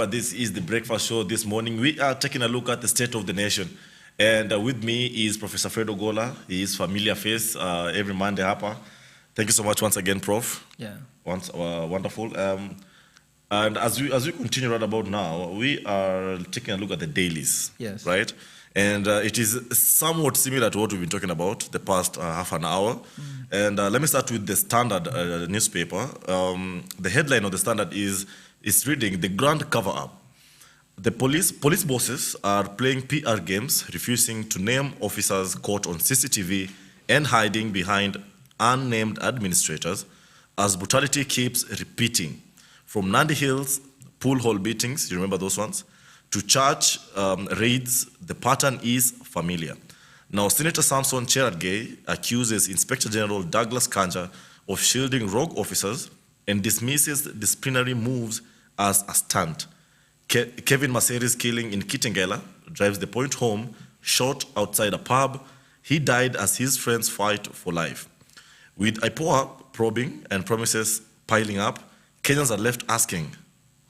This is the breakfast show this morning. We are taking a look at the state of the nation. And with me is Professor Fred Ogola. He is familiar face every Monday hapa. Thank you so much once again, Prof. Yeah. Wonderful. And as we continue right about now, we are taking a look at the dailies. Yes. Right? And it is somewhat similar to what we've been talking about the past half an hour. And let me start with the Standard newspaper. The headline of the Standard is reading the grand cover-up. The police bosses are playing PR games, refusing to name officers caught on CCTV and hiding behind unnamed administrators as brutality keeps repeating. From Nandi Hills pool hall beatings, you remember those ones, to church raids, the pattern is familiar. Now, Senator Samson Cherargei accuses Inspector General Douglas Kanja of shielding rogue officers and dismisses disciplinary moves as a stunt. Kevin Maseri's killing in Kitengela drives the point home, shot outside a pub. He died as his friends fight for life. With IPOA probing and promises piling up, Kenyans are left asking,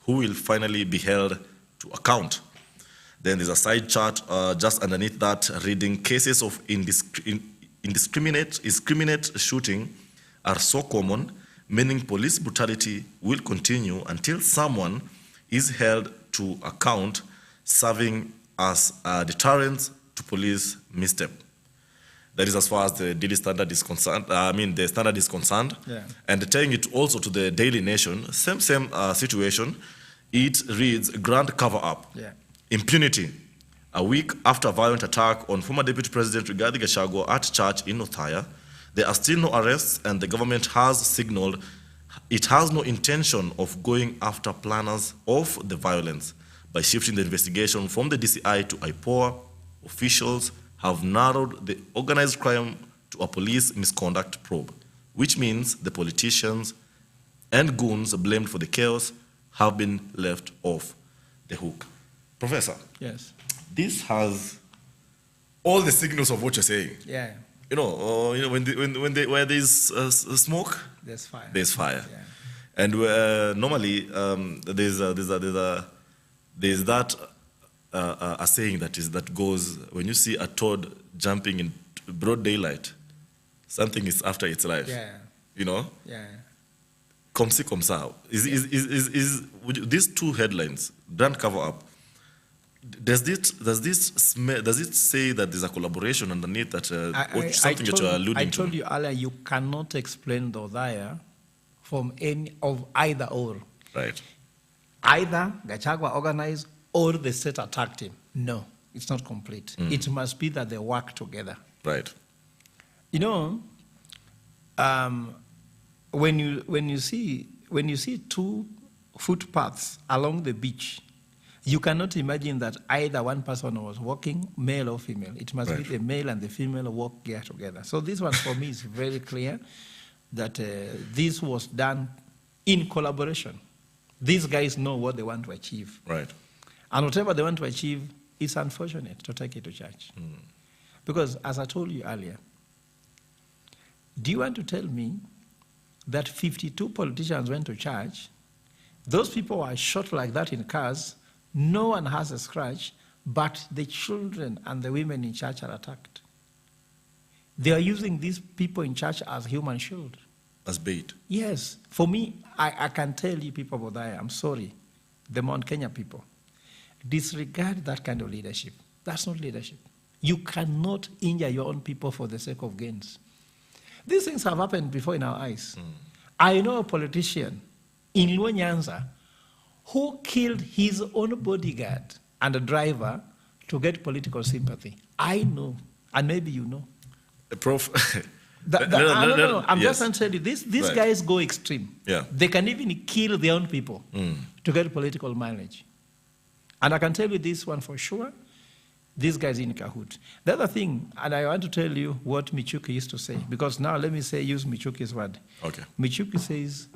who will finally be held to account? Then there's a side chart just underneath that reading, cases of indiscriminate shooting are so common, meaning police brutality will continue until someone is held to account, serving as a deterrent to police misstep. That is as far as the Daily Standard is concerned. The Standard is concerned. Yeah. And tying it also to the Daily Nation, same situation. It reads, grand cover-up. Yeah. Impunity. A week after a violent attack on former Deputy President Rigathi Gachagua at church in Othaya, there are still no arrests, and the government has signaled it has no intention of going after planners of the violence. By shifting the investigation from the DCI to IPOA, officials have narrowed the organized crime to a police misconduct probe, which means the politicians and goons blamed for the chaos have been left off the hook. Professor, Yes. this has all the signals of what you're saying. Yeah. Where there's smoke, There's fire. there's fire. Yeah. And normally there's that a saying that goes, when you see a toad jumping in broad daylight, something is after its life. Yeah. You know? Yeah. Comme si, comme ça. These two headlines, grand cover up, does it say that there's a collaboration underneath that, something that you're alluding to? I told you earlier, you cannot explain the Othaya from any of either or. Right. Either Gachagua organized or the state attacked him. No, it's not complete. It must be that they work together. Right. You know, when you see two footpaths along the beach, you cannot imagine that either one person was walking, male or female. It must be the male and the female walk there together. So this one for me is very clear that this was done in collaboration. These guys know what they want to achieve. Right. And whatever they want to achieve, it's unfortunate to take it to church. Because as I told you earlier, do you want to tell me that 52 politicians went to church, those people were shot like that in cars, no one has a scratch, but the children and the women in church are attacked? They are using these people in church as human shield. As bait. Yes. For me, I can tell you people about that, I'm sorry, the Mount Kenya people, disregard that kind of leadership. That's not leadership. You cannot injure your own people for the sake of gains. These things have happened before in our eyes. I know a politician in Luo Nyanza who killed his own bodyguard and a driver to get political sympathy. I know, and maybe you know. Prof. No. I'm Yes. just going to tell you, these Right. guys go extreme. Yeah. They can even kill their own people to get political mileage. And I can tell you this one for sure, these guys in cahoot. The other thing, and I want to tell you what Michuki used to say, because now let me use Michuki's word. Okay. Michuki says,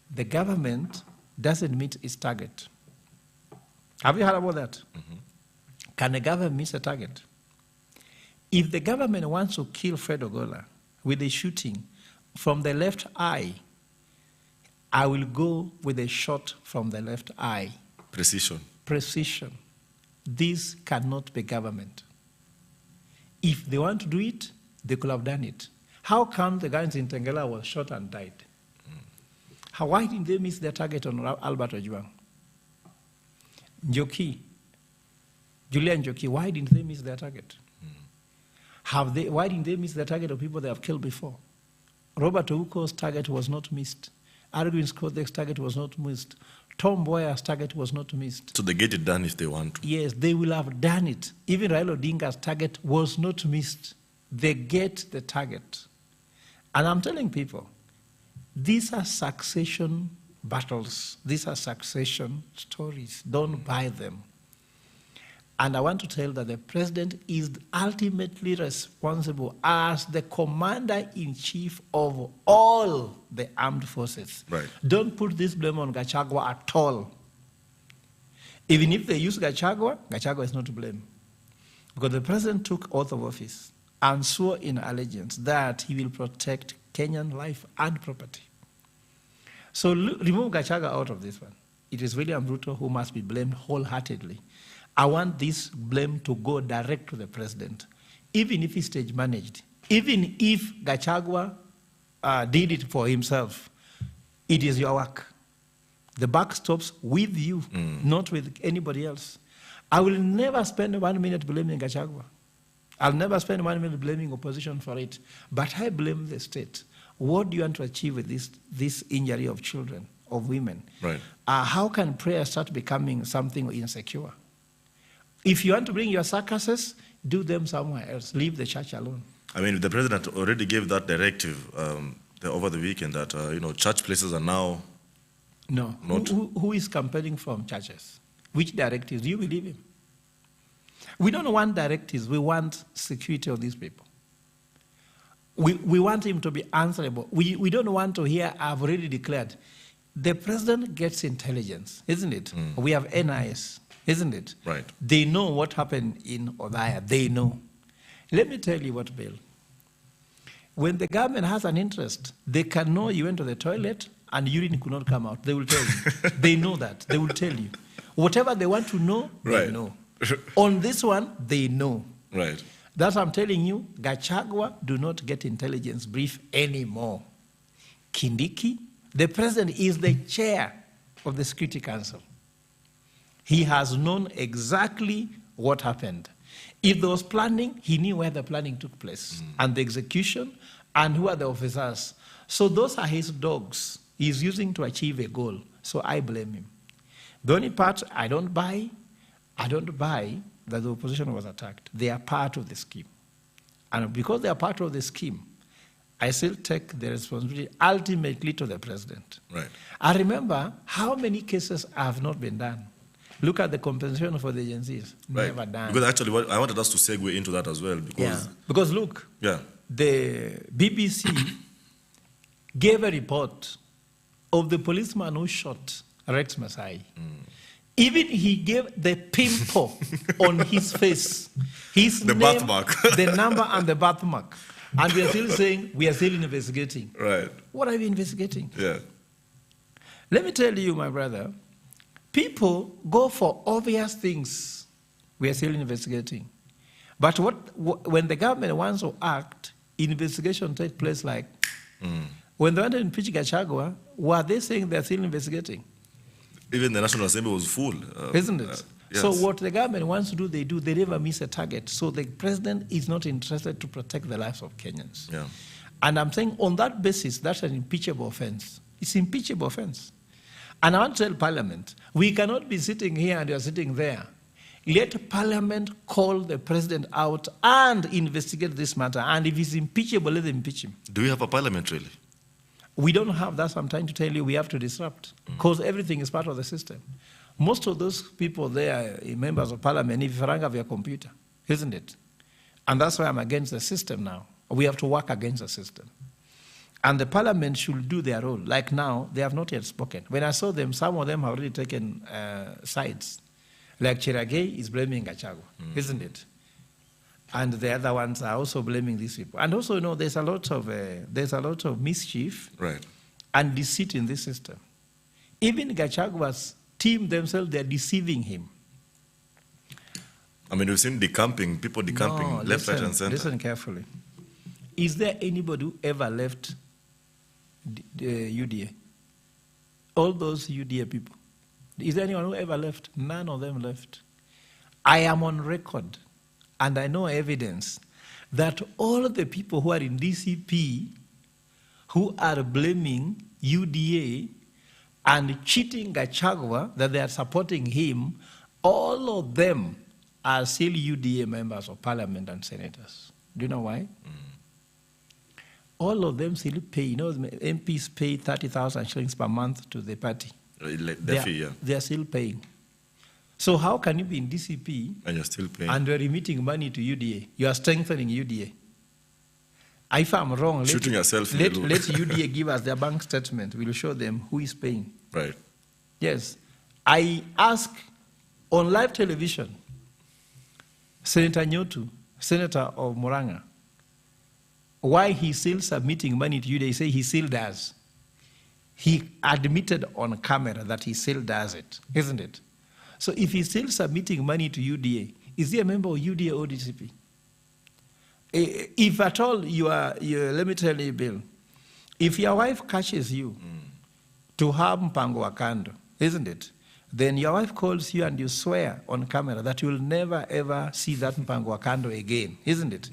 the government doesn't meet its target. Have you heard about that? Can a government miss a target? If the government wants to kill Fred Ogola with a shooting from the left eye, I will go with a shot from the left eye. Precision. Precision. This cannot be government. If they want to do it, they could have done it. How come the guys in Tengela was shot and died? Why didn't they miss their target on Albert Ojwang? Njoki, Julian Njoki, why didn't they miss their target? Why didn't they miss the target of people they have killed before? Robert Ouko's target was not missed. Arguin Scott's target was not missed. Tom Mboya's target was not missed. So they get it done if they want to. Yes, they will have done it. Even Raila Odinga's target was not missed. They get the target. And I'm telling people, these are succession battles. These are succession stories. Don't buy them. And I want to tell that the president is ultimately responsible as the commander-in-chief of all the armed forces. Right. Don't put this blame on Gachagua at all. Even if they use Gachagua, Gachagua is not to blame. Because the president took oath of office and swore in allegiance that he will protect Kenyan life and property. So remove Gachagua out of this one. It is William Ruto who must be blamed wholeheartedly. I want this blame to go direct to the president, even if he stage managed, even if Gachagua did it for himself. It is your work. The buck stops with you, not with anybody else. I will never spend 1 minute blaming Gachagua. I'll never spend 1 minute blaming opposition for it. But I blame the state. What do you want to achieve with this injury of children, of women? Right. How can prayer start becoming something insecure? If you want to bring your circuses, do them somewhere else. Leave the church alone. I mean, the president already gave that directive over the weekend that, church places are now... No. Not... Who is campaigning from churches? Which directives? Do you believe him? We don't want directives. We want security of these people. We want him to be answerable. We don't want to hear, I've already declared. The president gets intelligence, isn't it? We have NIS. Isn't it? Right. They know what happened in Othaya. They know. Let me tell you what, Bill. When the government has an interest, they can know you went to the toilet and urine could not come out. They will tell you. They know that. They will tell you. Whatever they want to know, they know. On this one, they know. Right. That's what I'm telling you. Gachagua do not get intelligence brief anymore. Kindiki, the president is the chair of the Security Council. He has known exactly what happened. If there was planning, he knew where the planning took place, and the execution, and who are the officers. So those are his dogs he's using to achieve a goal. So I blame him. The only part I don't buy that the opposition was attacked. They are part of the scheme. And because they are part of the scheme, I still take the responsibility ultimately to the president. Right. I remember how many cases have not been done. Look at the compensation for the agencies. Right. Never done. Because actually, I wanted us to segue into that as well. Because look, the BBC gave a report of the policeman who shot Rex Masai. Even he gave the pimple on his face, his the name, birthmark, the number and the birthmark. And we are still saying we are still investigating. Right. What are we investigating? Yeah. Let me tell you, my brother, people go for obvious things. We are still investigating. But when the government wants to act, investigation takes place like, when they wanted to impeach Gachagua, were they saying they're still investigating? Even the National Assembly was full. Isn't it? Yes. So what the government wants to do, they do. They never miss a target. So the president is not interested to protect the lives of Kenyans. Yeah. And I'm saying on that basis, that's an impeachable offense. It's an impeachable offense. And I want to tell Parliament, we cannot be sitting here and you're sitting there. Let Parliament call the president out and investigate this matter. And if he's impeachable, let them impeach him. Do we have a parliament, really? We don't have. That's what I'm trying to tell you. We have to disrupt because everything is part of the system. Most of those people there, members of Parliament, if you have your computer, isn't it? And that's why I'm against the system now. We have to work against the system. And the Parliament should do their role. Like now, they have not yet spoken. When I saw them, some of them have already taken sides. Like Cherargei is blaming Gachagua, isn't it? And the other ones are also blaming these people. And also, there's a lot of mischief right. and deceit in this system. Even Gachagua's team themselves, they're deceiving him. I mean, we've seen decamping, people decamping No, left, right, and center. Listen carefully. Is there anybody who ever left the UDA? All those UDA people. Is there anyone who ever left? None of them left. I am on record, and I know evidence, that all the people who are in DCP who are blaming UDA and cheating Gachagua that they are supporting him, all of them are still UDA members of parliament and senators. Do you know why? All of them still pay. You know, MPs pay 30,000 shillings per month to the party. They are still paying. So how can you be in DCP and you're still paying, and you're remitting money to UDA? You are strengthening UDA. If I'm wrong, shooting yourself in let the UDA give us their bank statement. We'll show them who is paying. Right. Yes. I ask on live television, Senator Nyotu, Senator of Murang'a, why he's still submitting money to UDA. He say he still does. He admitted on camera that he still does it, isn't it? So if he's still submitting money to UDA, is he a member of UDA or DCP? If at all you are, let me tell you, Bill, if your wife catches you to have mpango wa kando, isn't it? Then your wife calls you and you swear on camera that you will never ever see that mpango wa kando again, isn't it?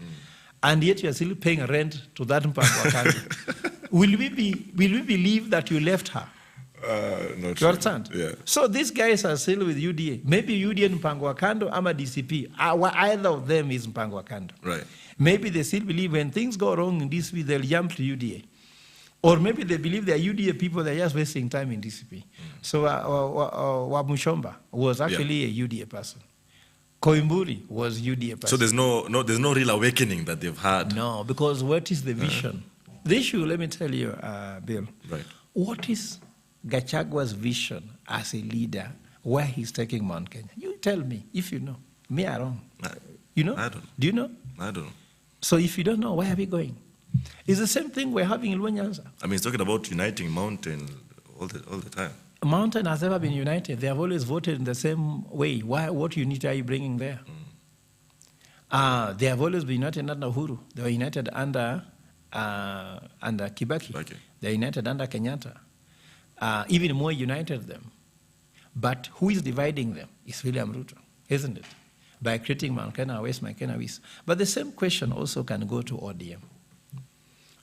And yet you are still paying rent to that mpango wa kando. Will we believe that you left her? Not You understand? Yeah. So these guys are still with UDA. Maybe UDA and mpango wa kando, ama DCP. Either of them is mpango wa kando. Right. Maybe they still believe when things go wrong in DCP, they'll jump to UDA. Or maybe they believe they're UDA people, they're just wasting time in DCP. So Wamushomba was actually a UDA person. Koimburi was UDA person. So there's no real awakening that they've had. No, because what is the vision? The issue, let me tell you, Bill. Right. What is Gachagua's vision as a leader where he's taking Mount Kenya? You tell me, if you know. Me, I don't. You know? I don't. Do you know? I don't know. So if you don't know, where are we going? It's the same thing we're having in Luanyanza. I mean, he's talking about uniting Mountain all the time. Mountain has never been united. They have always voted in the same way. What unity are you bringing there? They have always been united under Uhuru. They were united under Kibaki. Okay. They were united under Kenyatta. Even more united them. But who is dividing them? It's William Ruto, isn't it? By creating Mount Kenya West, Mount Kenya East. But the same question also can go to ODM.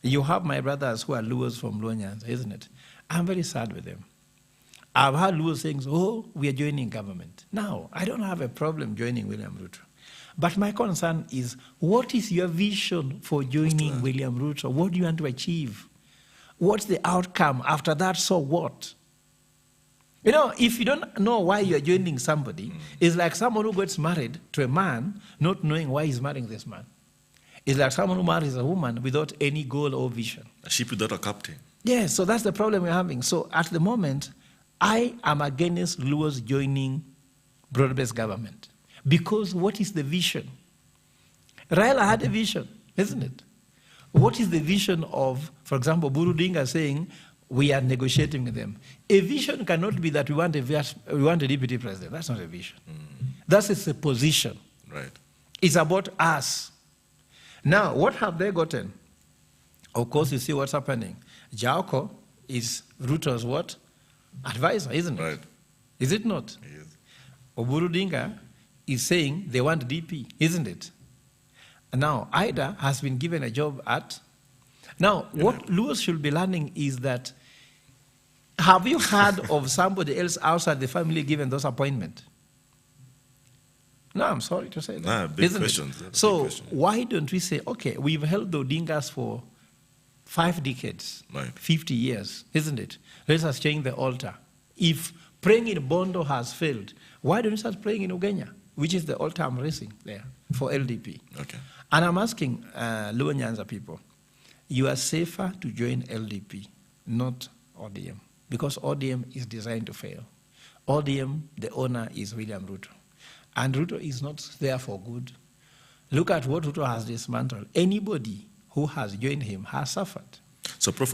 You have my brothers who are Luos from Luanyanza, isn't it? I'm very sad with them. I've heard Luos saying, oh, we are joining government. Now, I don't have a problem joining William Ruto. But my concern is, what is your vision for joining William Ruto? What do you want to achieve? What's the outcome? After that, so what? You know, if you don't know why you're joining somebody, it's like someone who gets married to a man not knowing why he's marrying this man. It's like someone who marries a woman without any goal or vision. A ship without a captain. Yes, so that's the problem we're having. So at the moment, I am against Luos joining broad-based government. Because what is the vision? Raila had a vision, isn't it? What is the vision of, for example, Buru Dinga saying, we are negotiating with them? A vision cannot be that we want a deputy president. That's not a vision. That is a position. Right. It's about us. Now, what have they gotten? Of course, you see what's happening. Jaoko is Ruto's what? Advisor, isn't it? Right. Is it not? Yes. Oburu Dinga is saying they want DP, isn't it? Now, Ida has been given a job at... Now, what Luos should be learning is that, have you heard of somebody else outside the family given those appointments? No, I'm sorry to say that. Nah, big isn't questions. It? So big question. why don't we say, okay, we've held the Odingas for 5 decades, Right. 50 years, isn't it? Let us change the altar. If praying in Bondo has failed, why don't we start praying in Ugenya, which is the altar I'm raising there for LDP? Okay. And I'm asking Luo Nyanza people, you are safer to join LDP, not ODM, because ODM is designed to fail. ODM, the owner is William Ruto. And Ruto is not there for good. Look at what Ruto has dismantled. Anybody who has joined him has suffered. So, Prof,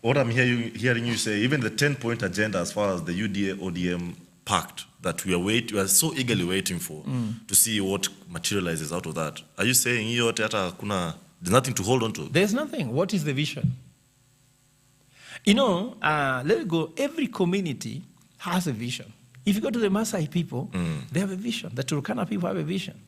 what I'm hearing you say, even the 10-point agenda as far as the UDA-ODM pact that we are so eagerly waiting for to see what materializes out of that. Are you saying there's nothing to hold on to? There's nothing. What is the vision? You know, let's go. Every community has a vision. If you go to the Maasai people, they have a vision. The Turkana people have a vision.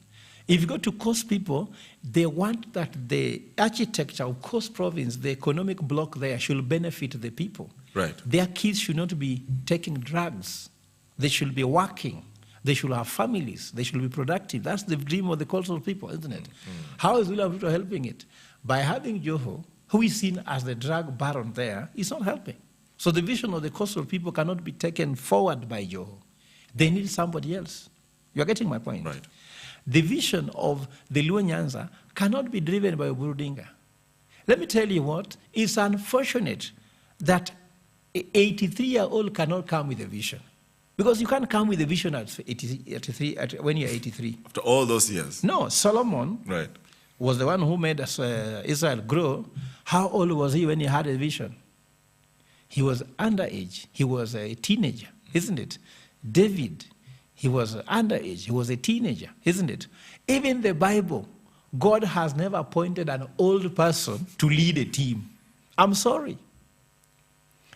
If you go to Coast people, they want that the architecture of Coast province, the economic block there, should benefit the people. Right. Their kids should not be taking drugs. They should be working. They should have families. They should be productive. That's the dream of the coastal people, isn't it? How is William Ruto helping it? By having Joho, who is seen as the drug baron there, is not helping. So the vision of the coastal people cannot be taken forward by Joho. They need somebody else. You're getting my point? Right. The vision of the Luo Nyanza cannot be driven by Oburu Odinga. Let me tell you what, it's unfortunate that an 83-year-old cannot come with a vision. Because you can't come with a vision at 83, when you're 83. After all those years. No, Solomon Right. was the one who made Israel grow. How old was he when he had a vision? He was underage. He was a teenager, isn't it? David, he was underage. He was a teenager, isn't it? Even the Bible, God has never appointed an old person to lead a team. I'm sorry.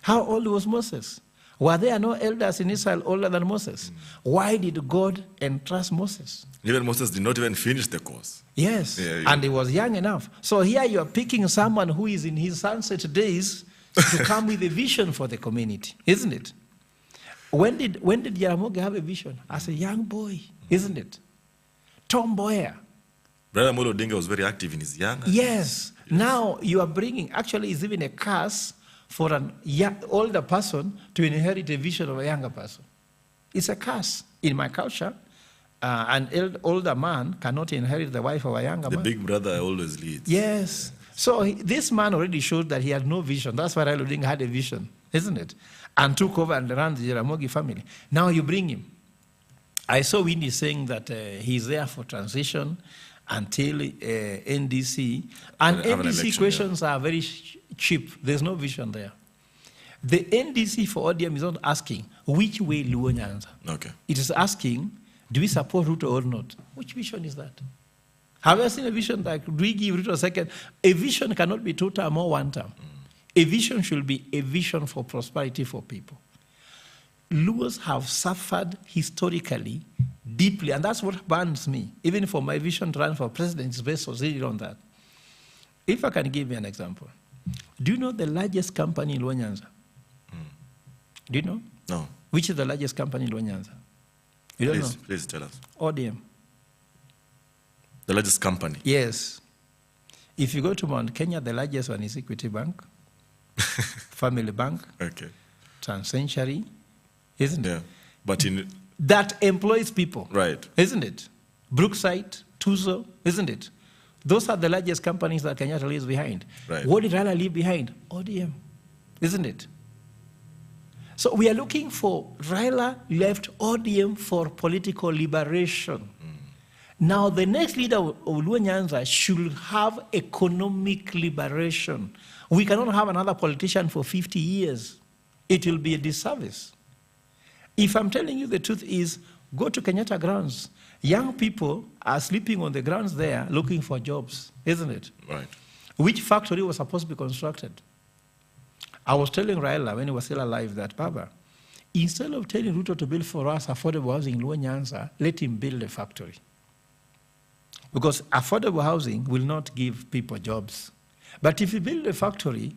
How old was Moses? Were there no elders in Israel older than Moses? Why did God entrust Moses? Even Moses did not even finish the course. Yes, and he was young enough. So here you are picking someone who is in his sunset days to come with a vision for the community, isn't it? When did Jaramogi have a vision? As a young boy, isn't it? Tom Mboya. Brother Amolo Odinga was very active in his young age. Yes. Now you are bringing, actually it's even a curse for an older person to inherit a vision of a younger person. It's a curse. In my culture, an older man cannot inherit the wife of a younger man. The big brother always leads. Yes. So this man already showed that he had no vision. That's why Raila Odinga had a vision, isn't it? And took over and ran the Jaramogi family. Now you bring him. I saw Winnie saying that he's there for transition until NDC. And NDC questions are very cheap. There's no vision there. The NDC for ODM is not asking, which way Luo Nyanza? Okay. It is asking, do we support Ruto or not? Which vision is that? Have you seen a vision like, do we give Ruto a second? A vision cannot be 2 term or 1 term. A vision should be a vision for prosperity for people. Luos have suffered historically, deeply, and that's what burns me. Even for my vision to run for president, it's based on that. If I can give you an example. Do you know the largest company in Luo Nyanza? Do you know? No. Which is the largest company in Luo Nyanza? You don't know? Please tell us. ODM. The largest company? Yes. If you go to Mount Kenya, the largest one is Equity Bank, Family Bank, Okay. TransCentury, isn't it? Yeah. But in... That employs people. Right. Isn't it? Brookside, Tuzo, isn't it? Those are the largest companies that Kenyatta leaves behind. Right. What did Raila leave behind? ODM, isn't it? So we are looking for, Raila left ODM for political liberation. Now the next leader of Luo Nyanza should have economic liberation. We cannot have another politician for 50 years. It will be a disservice. If I'm telling you the truth is, go to Kenyatta grounds. Young people are sleeping on the grounds there looking for jobs, isn't it? Right. Which factory was supposed to be constructed? I was telling Raila when he was still alive that, Baba, instead of telling Ruto to build for us affordable housing in Luo Nyanza, let him build a factory. Because affordable housing will not give people jobs. But if you build a factory,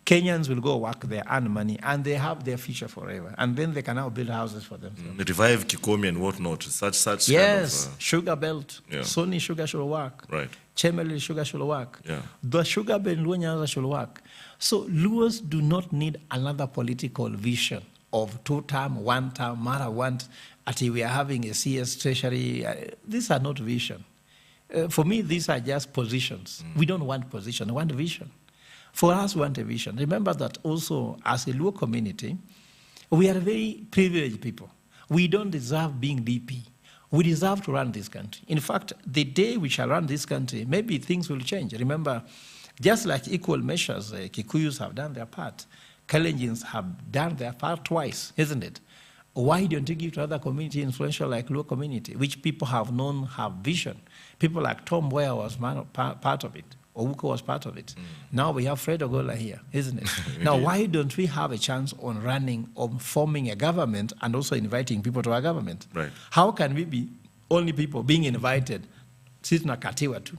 Kenyans will go work there, earn money, and they have their future forever. And then they can now build houses for themselves. Revive Kikomi and whatnot. Such yes, kind of, sugar belt. Yeah. Sony sugar should work. Right. Chemelil sugar should work. Yeah. The sugar belt Luo Nyanza should work. So Luos do not need another political vision of 2 term, 1 term, Mara want, until we are having a CS treasury. These are not vision. For me, these are just positions. We don't want position, we want vision. For us, we want a vision. Remember that also, as a Luo community, we are very privileged people. We don't deserve being DP. We deserve to run this country. In fact, the day we shall run this country, maybe things will change. Remember, Just like equal measures, Kikuyus have done their part. Kalenjins have done their part twice, isn't it? Why don't you give to other community influential like Luo community, which people have known have vision? People like Tom Mboya was part of it. Owuko was part of it. Now we have Fred Ogola here, isn't it? Now, why don't we have a chance on running, on forming a government and also inviting people to our government? Right. How can we be only people being invited? Sisi tunakatiwa tu.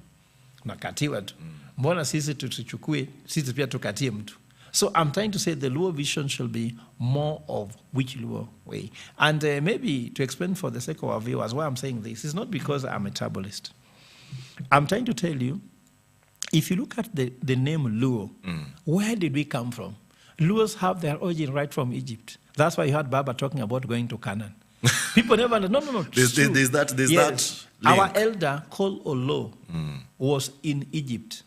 Tunakatiwa tu. Mbona sisi tusichukue, sisi pia tukatie mtu. So I'm trying to say the Luo vision should be more of which Luo way. And maybe to explain for the sake of our viewers why I'm saying this, is not because I'm a tribalist. I'm trying to tell you, if you look at the name Luo, where did we come from? Luos have their origin right from Egypt. That's why you heard Baba talking about going to Canaan. People never know. No. There's that link. Our elder called Olo was in Egypt.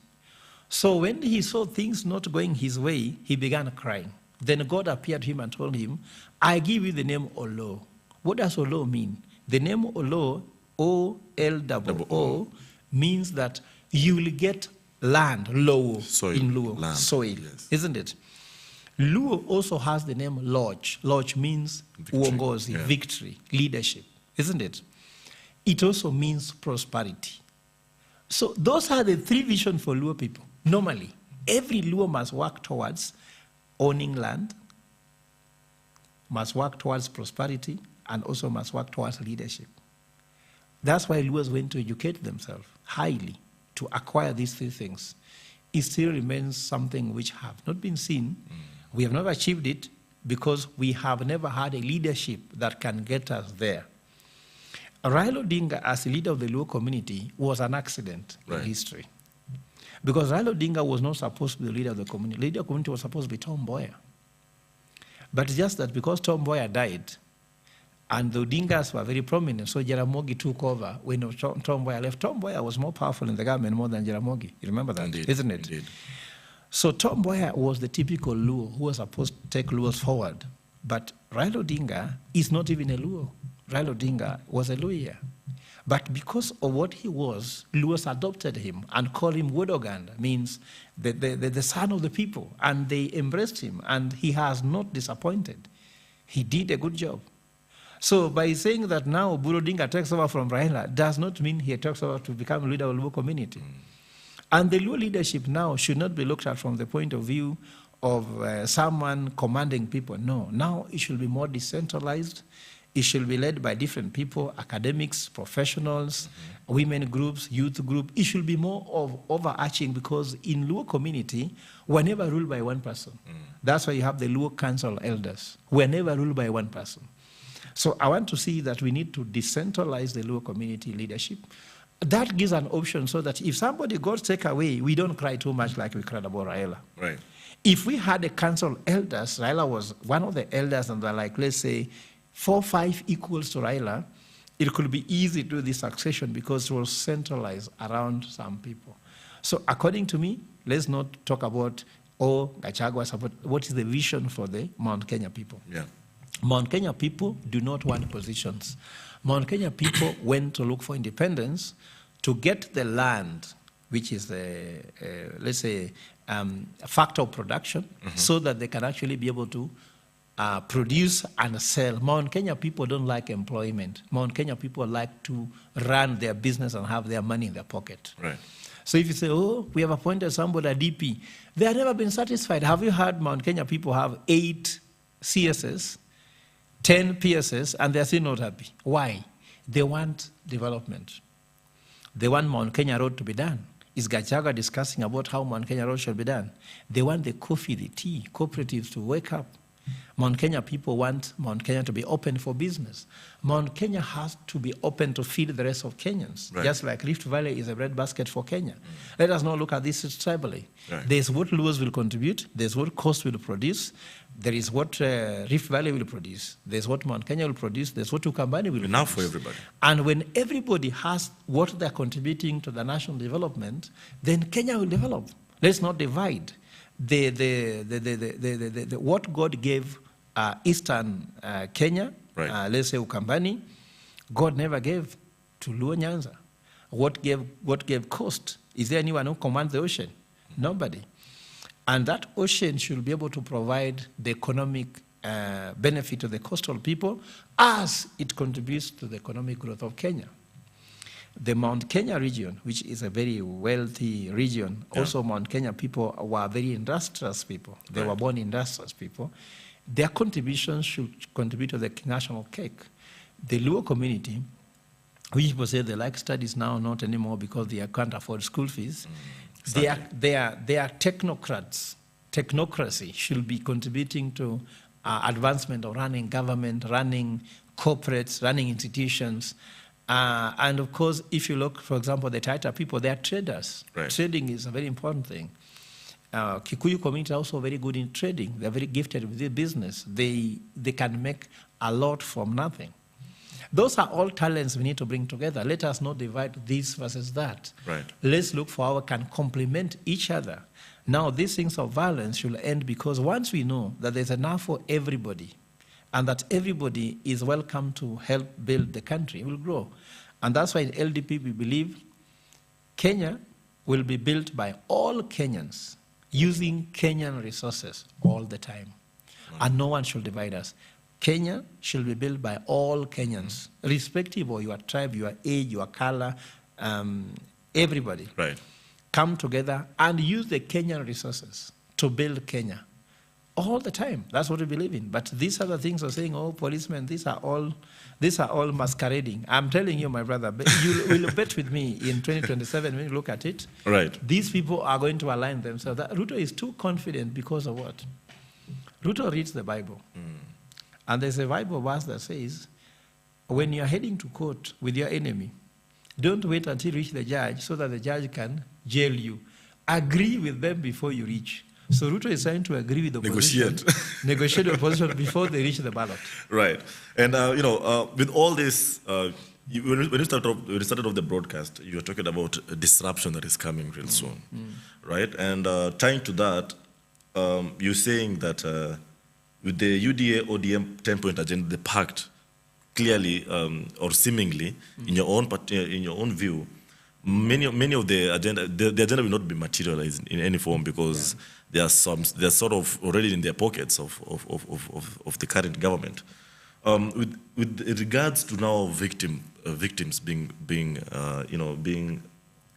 So when he saw things not going his way, he began crying. Then God appeared to him and told him, I give you the name Olo. What does Olo mean? The name Olo, O-L-O-O, means that you will get land, Luo, Soil, in Luo, land, soil, yes. isn't it? Luo also has the name Lodge. Lodge means uongozi, victory, leadership, isn't it? It also means prosperity. So those are the three visions for Luo people. Normally, every Luo must work towards owning land, must work towards prosperity, and also must work towards leadership. That's why Luos went to educate themselves highly to acquire these three things. It still remains something which have not been seen. We have never achieved it because we have never had a leadership that can get us there. Raila Odinga, as a leader of the Luo community, was an accident in history. Because Raila Odinga was not supposed to be the leader of the community. The leader of the community was supposed to be Tom Mboya. But just that because Tom Mboya died, and the Odingas were very prominent, so Jaramogi took over when Tom Mboya left. Tom Mboya was more powerful in the government more than Jaramogi. You remember that, isn't it? Indeed. So Tom Mboya was the typical Luo who was supposed to take Luos forward. But Raila Odinga is not even a Luo. Raila Odinga was a Luhya. But because of what he was, Luos adopted him and called him Wodoganda, means the son of the people. And they embraced him, and he has not disappointed. He did a good job. So by saying that now Oburu Odinga takes over from Raila does not mean he takes over to become leader of the Luo community. And the Luo leadership now should not be looked at from the point of view of someone commanding people. No, now it should be more decentralized. It should be led by different people, academics, professionals, women groups, youth group. It should be more of overarching because in Luo community, we're never ruled by one person. That's why you have the Luo Council elders. We're never ruled by one person. So I want to see that we need to decentralize the Luo community leadership. That gives an option so that if somebody got taken away, we don't cry too much like we cried about Raila. Right. If we had a council of elders, Raila was one of the elders, and they're like, let's say, 4 or 5 equals to Raila, it could be easy to do this succession because it was centralized around some people. So according to me, let's not talk about, Gachagua support. What is the vision for the Mount Kenya people? Yeah. Mount Kenya people do not want positions. Mount Kenya people went to look for independence to get the land, which is, let's say, a factor of production, so that they can actually be able to produce and sell. Mount Kenya people don't like employment. Mount Kenya people like to run their business and have their money in their pocket. Right. So if you say, we have appointed somebody at DP, they have never been satisfied. Have you heard Mount Kenya people have 8 CSS, 10 PSS, and they're still not happy? Why? They want development. They want Mount Kenya Road to be done. Is Gachagua discussing about how Mount Kenya Road should be done? They want the coffee, the tea, cooperatives to wake up. Mount Kenya people want Mount Kenya to be open for business. Mount Kenya has to be open to feed the rest of Kenyans, just like Rift Valley is a breadbasket for Kenya. Let us not look at this tribally. There's what Luos will contribute, there's what Coast will produce, there is what Rift Valley will produce, there's what Mount Kenya will produce, there's what Ukambani will produce. Enough for everybody. And when everybody has what they're contributing to the national development, then Kenya will develop. Let's not divide. What God gave Eastern Kenya, let's say Ukambani, God never gave to Luo Nyanza. What gave Coast? Is there anyone who commands the ocean? Nobody. And that ocean should be able to provide the economic benefit to the coastal people as it contributes to the economic growth of Kenya. The Mount Kenya region, which is a very wealthy region, also Mount Kenya people were very industrious people. They were born industrious people. Their contributions should contribute to the national cake. The Luo community, which people say they like studies now, not anymore because they can't afford school fees, they are technocrats. Technocracy should be contributing to advancement of running government, running corporates, running institutions. And of course, if you look, for example, the Taita people, they are traders. Right. Trading is a very important thing. Kikuyu community are also very good in trading. They're very gifted with their business. They can make a lot from nothing. Those are all talents we need to bring together. Let us not divide this versus that. Right. Let's look for how we can complement each other. Now, these things of violence should end because once we know that there's enough for everybody and that everybody is welcome to help build the country, will grow. And that's why in LDP we believe Kenya will be built by all Kenyans using Kenyan resources all the time. And no one should divide us. Kenya should be built by all Kenyans, irrespective of your tribe, your age, your color, everybody. Right. Come together and use the Kenyan resources to build Kenya all the time. That's what we believe in. But these other things are saying, oh, policemen, these are all masquerading. I'm telling you, my brother, you will bet with me in 2027 when you look at it. Right. These people are going to align themselves. That Ruto is too confident because of what? Ruto reads the Bible. And there's a Bible verse that says, when you're heading to court with your enemy, don't wait until you reach the judge so that the judge can jail you. Agree with them before you reach. So Ruto is trying to agree with the opposition. Negotiate with the opposition before they reach the ballot. Right. And, with all this, when you started off the broadcast, you were talking about a disruption that is coming real soon. Right? And tying to that, you're saying that with the UDA ODM 10-point agenda, the pact, clearly or seemingly, in your own view, many of the agenda, the agenda will not be materialized in any form because they're sort of already in their pockets of the current government. With regards to now victims being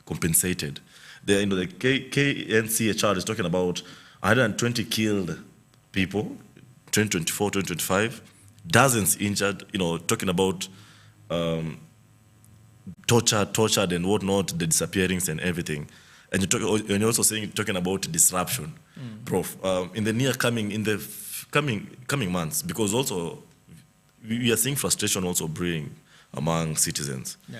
compensated, the KNCHR is talking about 120 killed people, 2024, 2025, dozens injured, talking about tortured and whatnot, the disappearings and everything. And you're also talking about disruption, Prof. In the coming months, because also we are seeing frustration also brewing among citizens. Yeah.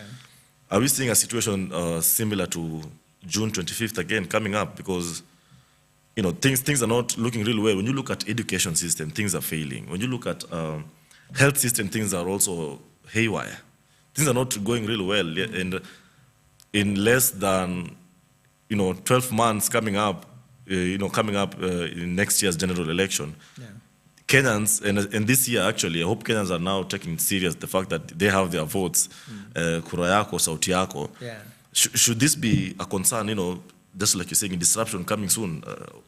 Are we seeing a situation similar to June 25th again coming up? Because things are not looking really well. When you look at education system, things are failing. When you look at health system, things are also haywire. Things are not going really well. And in less than 12 months coming up in next year's general election, Kenyans, and this year actually, I hope Kenyans are now taking serious the fact that they have their votes, kura yako, sauti yako. Should this be a concern, just like you're saying, disruption coming soon,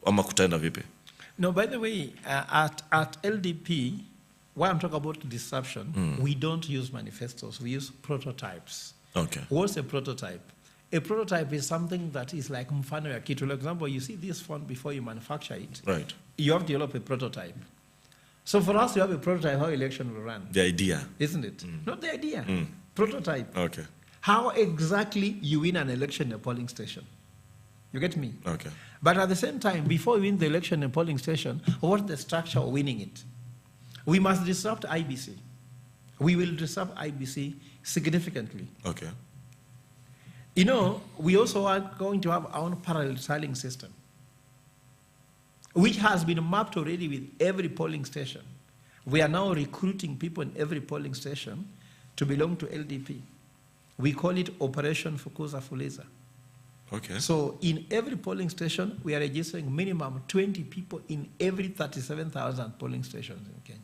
ama kutaenda vipi? No, by the way, at LDP, when I'm talking about disruption, we don't use manifestos, we use prototypes. Okay. What's a prototype? A prototype is something that is like mfano ya kitu. For example, you see this phone before you manufacture it. Right. You have to develop a prototype. So for us to have a prototype, how election will run. The idea. Isn't it? Not the idea. Prototype. Okay. How exactly you win an election in a polling station. You get me? Okay. But at the same time, before we win the election in a polling station, what's the structure of winning it? We must disrupt IBC. We will disrupt IBC significantly. Okay. We also are going to have our own parallel tallying system, which has been mapped already with every polling station. We are now recruiting people in every polling station to belong to LDP. We call it Operation Fukuza Fuliza. Okay. So in every polling station, we are registering minimum 20 people in every 37,000 polling stations in Kenya.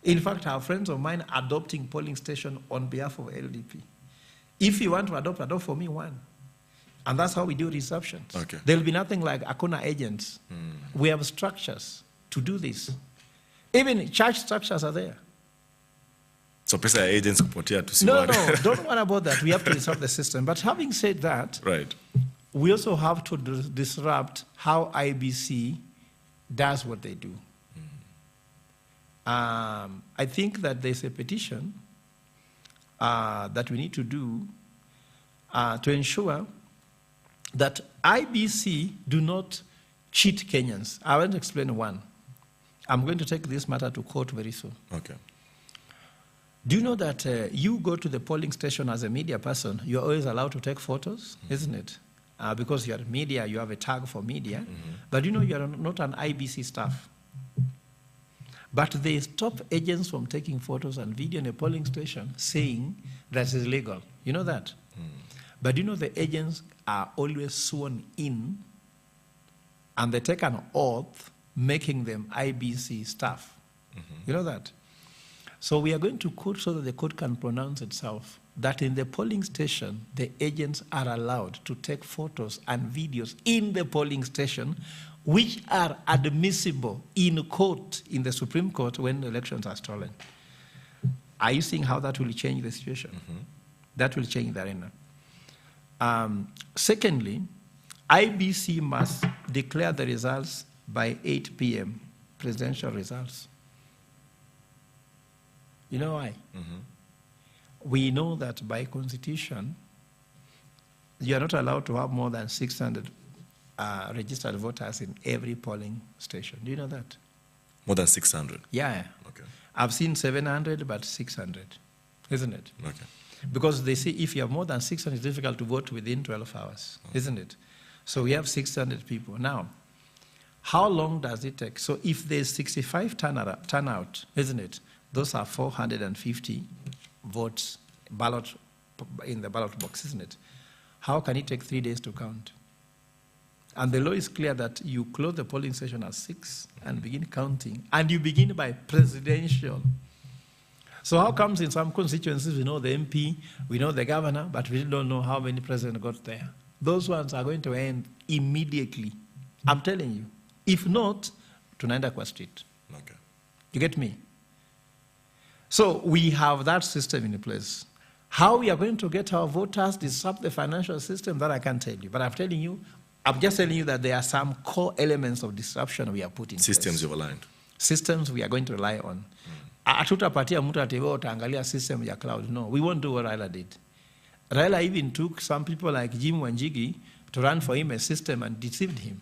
In fact, our friends of mine are adopting polling station on behalf of LDP. If you want to adopt for me one. And that's how we do receptions. Okay. There will be nothing like Akuna agents. We have structures to do this. Even church structures are there. So pesa ya agents kupotea No, tusiwane. don't worry about that. We have to disrupt the system. But having said that, Right. we also have to disrupt how IBC does what they do. I think that there's a petition that we need to do to ensure that IBC do not cheat Kenyans. I want to explain one. I'm going to take this matter to court very soon. Okay. Do you know that you go to the polling station as a media person, you're always allowed to take photos, isn't it? Because you're media, you have a tag for media. But you know you're not an IBC staff. But they stop agents from taking photos and video in a polling station saying that is illegal. You know that? But you know the agents are always sworn in and they take an oath making them IBC staff. You know that? So we are going to court so that the court can pronounce itself that in the polling station, the agents are allowed to take photos and videos in the polling station, which are admissible in court, in the Supreme Court, when elections are stolen. Are you seeing how that will change the situation? That will change the arena. Secondly, IBC must declare the results by 8 p.m., presidential results. You know why? We know that by constitution, you are not allowed to have more than 600 registered voters in every polling station. Do you know that? More than 600. Yeah. Okay. I've seen 700, but 600, isn't it? Okay. Because they say if you have more than 600, it's difficult to vote within 12 hours, isn't it? So we have 600 people. Now, how long does it take? So if there's 65 turnout, isn't it? Those are 450 votes ballot in the ballot box, isn't it? How can it take 3 days to count? And the law is clear that you close the polling station at 6 and begin counting, and you begin by presidential. So how comes in some constituencies we know the MP, we know the governor, but we don't know how many presidents got there? Those ones are going to end immediately. I'm telling you. If not, tunaenda kwa street. Okay. You get me? So we have that system in place. How we are going to get our voters, disrupt the financial system, that I can't tell you. But I'm just telling you that there are some core elements of disruption we are putting in Systems place. you've aligned. Systems we are going to rely on. Hatutapatia mtu ati wewe utaangalia system ya cloud. No, we won't do what Raila did. Raila even took some people like Jim Wanjigi to run for him a system and deceived him.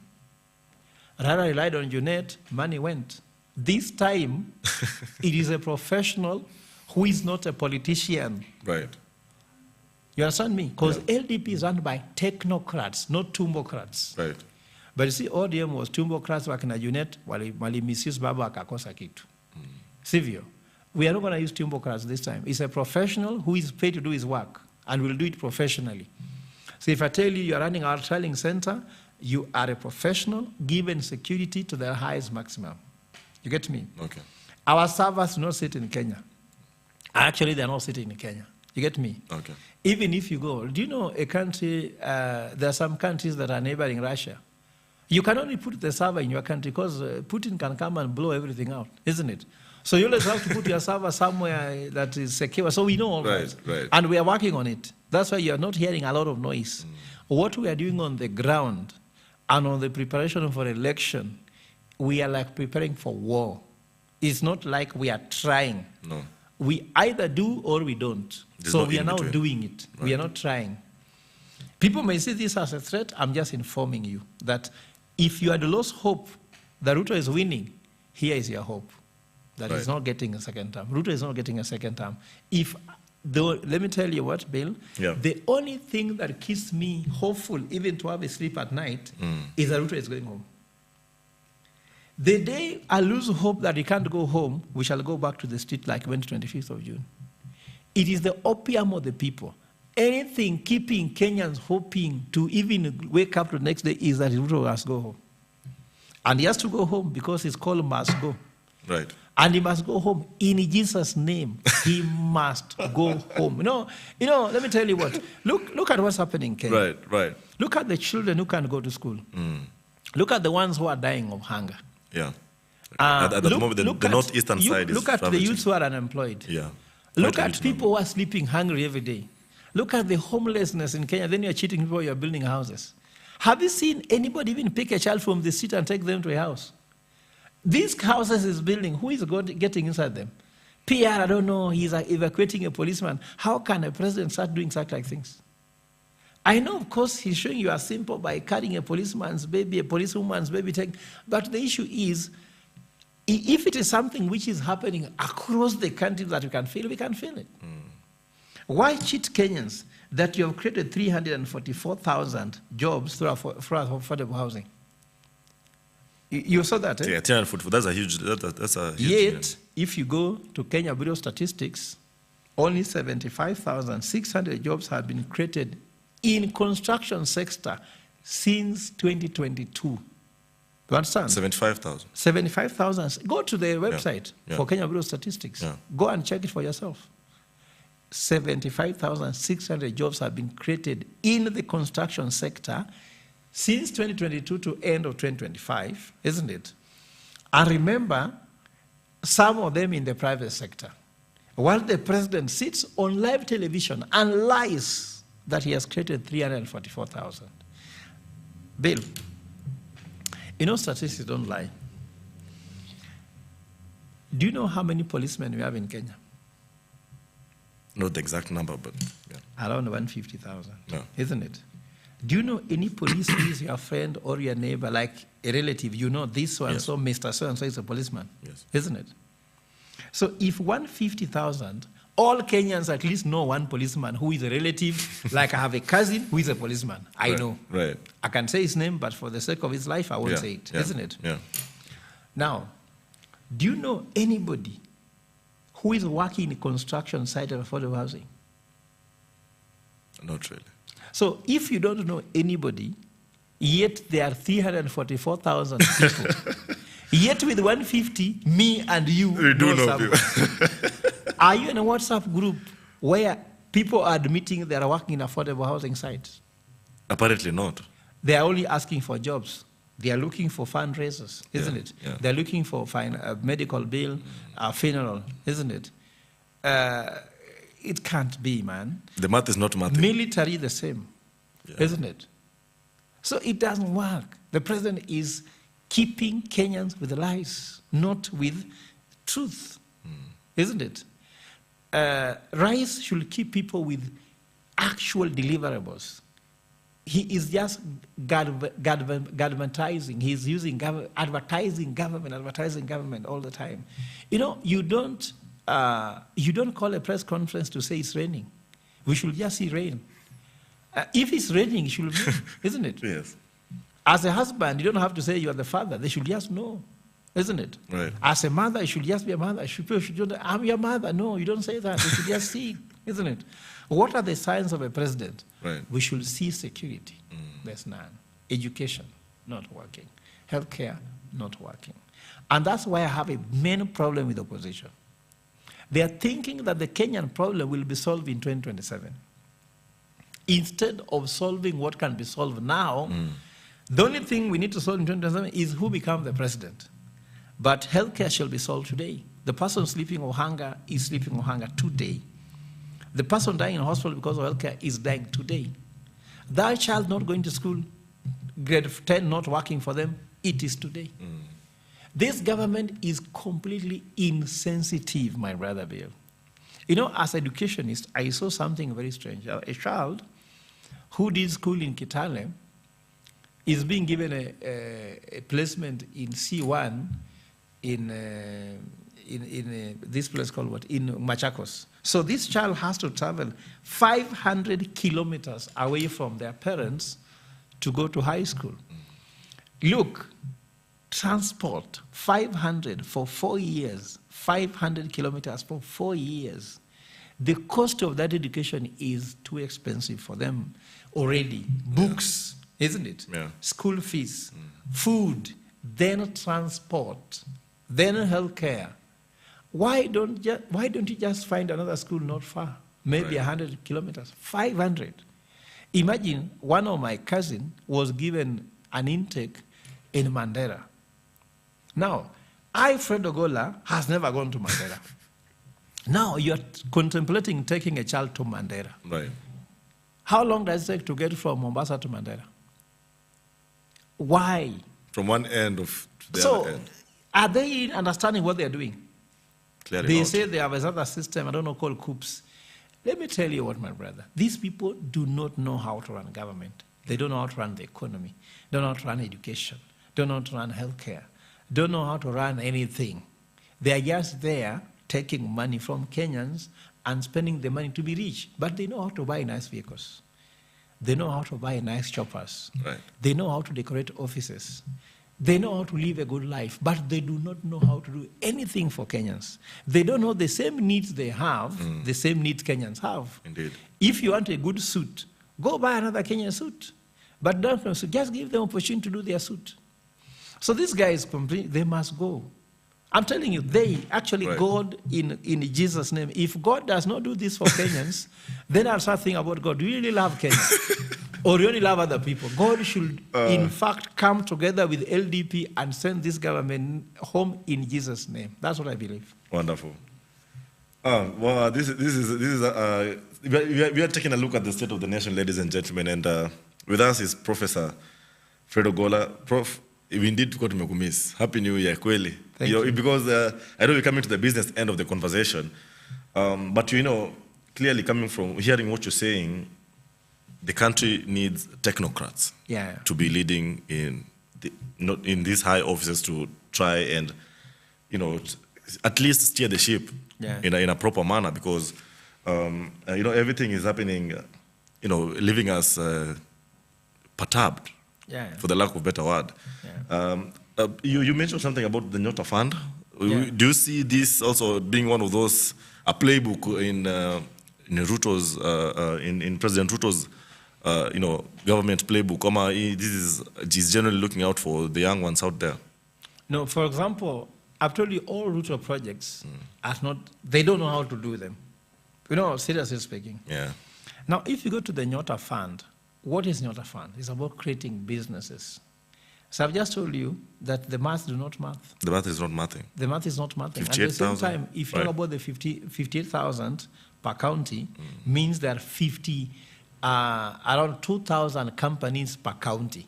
Raila relied on Junet, money went. This time, it is a professional who is not a politician. Right. You understand me? Because LDP is run by technocrats, not tumbocrats. Right. But you see, ODM was tumbocrats wakina Junet, wali misuse baba akakosa kitu. Sivyo. We are not going to use tumbocrats this time. It's a professional who is paid to do his work and will do it professionally. So if I tell you you're running our training center, you are a professional given security to the highest maximum. You get me? Okay. Our servers do not sit in Kenya. Actually, they're not sitting in Kenya. You get me? Okay. Even if you go, do you know a country, there are some countries that are neighboring Russia. You can only put the server in your country because Putin can come and blow everything out, isn't it? So you always have to put your server somewhere that is secure. So we know all that. Right. And we are working on it. That's why you're not hearing a lot of noise. What we are doing on the ground and on the preparation for election, we are like preparing for war. It's not like we are trying. No. We either do or we don't. There's so no we are in now between. doing it. Right. We are not trying. People may see this as a threat. I'm just informing you that if you had lost hope that Ruto is winning, here is your hope. That he's not getting a second term. Ruto is not getting a second term. Let me tell you what, Bill. Yeah. The only thing that keeps me hopeful, even to have a sleep at night, is that Ruto is going home. The day I lose hope that he can't go home, we shall go back to the street like when 25th of June. It is the opium of the people. Anything keeping Kenyans hoping to even wake up the next day is that Ruto has to go home. And he has to go home because his call must go. Right. And he must go home. In Jesus' name, he must go home. Let me tell you what. Look at what's happening in Kenya. Right, right. Look at the children who can't go to school. Look at the ones who are dying of hunger. Yeah. At the moment, the northeastern side is Look at the ravaging. youths who are unemployed. Yeah. Look Quite a at huge people who are sleeping hungry every day. Look at the homelessness in Kenya. Then you're cheating people, you're building houses. Have you seen anybody even pick a child from the street and take them to a house? These houses is building. Who is getting inside them? PR, I don't know. He's evacuating a policeman. How can a president start doing such like things? I know, of course, he's showing you are simple by carrying a policeman's baby, a policewoman's baby. But the issue is, if it is something which is happening across the country that we can feel it. Why cheat Kenyans that you have created 344,000 jobs through affordable housing? You saw that, eh? Yeah, 344. That's a huge. That's a huge. Yet, if you go to Kenya Bureau of Statistics, only 75,600 jobs have been created in construction sector since 2022. You understand? 75,000. 75,000. Go to the website for Kenya Bureau of Statistics. Yeah. Go and check it for yourself. 75,600 jobs have been created in the construction sector since 2022 to end of 2025, isn't it? And remember, some of them in the private sector. While the president sits on live television and lies that he has created 344,000. Bill, statistics don't lie. Do you know how many policemen we have in Kenya? Not the exact number, but yeah. Around 150,000, Isn't it? Do you know any police who is your friend or your neighbor, like a relative, this one, so Mr. So-and-so is a policeman, isn't it? So if 150,000, all Kenyans at least know one policeman who is a relative, like I have a cousin who is a policeman. I know. Right. I can say his name, but for the sake of his life, I won't say it, isn't it? Yeah. Now, do you know anybody who is working in the construction site of affordable housing? Not really. So if you don't know anybody, yet there are 344,000 people, yet with 150, me and you We do know someone. Are you in a WhatsApp group where people are admitting they are working in affordable housing sites? Apparently not. They are only asking for jobs. They are looking for fundraisers, isn't it? Yeah. They're looking for a medical bill, a funeral, isn't it? It can't be, man. The math is not math. Military the same, isn't it? So it doesn't work. The president is keeping Kenyans with lies, not with truth, isn't it? Rice should keep people with actual deliverables. He is just governmentizing. He's using advertising government all the time. You don't call a press conference to say it's raining. We should just see rain. If it's raining, it should rain, isn't it? Yes. As a husband, you don't have to say you are the father. They should just know, isn't it? Right. As a mother, you should just be a mother. I'm your mother. No, you don't say that. You should just see, isn't it? What are the signs of a president? Right. We should see security. There's none. Education, not working. Healthcare, not working. And that's why I have a main problem with opposition. They are thinking that the Kenyan problem will be solved in 2027. Instead of solving what can be solved now, the only thing we need to solve in 2027 is who becomes the president. But healthcare shall be solved today. The person sleeping of hunger is sleeping of hunger today. The person dying in hospital because of healthcare is dying today. That child not going to school, grade 10 not working for them, it is today. This government is completely insensitive, my brother Bill. As an educationist, I saw something very strange. A child who did school in Kitale is being given a placement in C1 in this place called what? In Machakos. So this child has to travel 500 kilometers away from their parents to go to high school. Look, transport, 500 for 4 years, 500 kilometers for 4 years. The cost of that education is too expensive for them already. Books, isn't it? Yeah. School fees, food, then transport, then healthcare. Why don't you just find another school not far? Maybe 100 kilometers, 500. Imagine one of my cousins was given an intake in Mandera. Now, Fred Ogola, has never gone to Mandera. Now you're contemplating taking a child to Mandera. Right. How long does it take to get from Mombasa to Mandera? Why? From one end to the other end. Are they understanding what they're doing? Clearly They not. say they have another system, I don't know, called COOPS. Let me tell you what, my brother. These people do not know how to run government. They don't know how to run the economy. Don't know how to run education. Don't know how to run healthcare. Don't know how to run anything. They are just there taking money from Kenyans and spending the money to be rich. But they know how to buy nice vehicles. They know how to buy nice choppers. Right. They know how to decorate offices. They know how to live a good life, but they do not know how to do anything for Kenyans. They don't know the same needs they have, the same needs Kenyans have. Indeed. If you want a good suit, go buy another Kenyan suit. But don't know, so just give them opportunity to do their suit. So these guys, they must go. I'm telling you, they actually, Right. God in Jesus' name. If God does not do this for Kenyans, then I'll start thinking about God. Do you really love Kenya? Or you only love other people? God should, in fact, come together with LDP and send this government home in Jesus' name. That's what I believe. Wonderful. Well, we are taking a look at the state of the nation, ladies and gentlemen, and with us is Professor Fred Ogola. Prof, we indeed got to miss. Happy New Year, kweli. Thank you. Because I know we're coming to the business end of the conversation, but clearly coming from hearing what you're saying, the country needs technocrats to be leading in these high offices to try and, at least steer the ship in a proper manner, because everything is happening, leaving us perturbed, for the lack of a better word. You mentioned something about the Nyota Fund. Do you see this also being one of those, a playbook in Ruto's, in President Ruto's, government playbook? This is generally looking out for the young ones out there. No, for example, I've told you all Ruto projects they don't know how to do them. Seriously speaking. Yeah. Now, if you go to the Nyota Fund, what is Nyota Fund? It's about creating businesses. So I've just told you that the math do not math. The math is not mathing. The math is not mathing. At the 58,000. same time, if you talk about the 58,000 per county, means there are around 2,000 companies per county.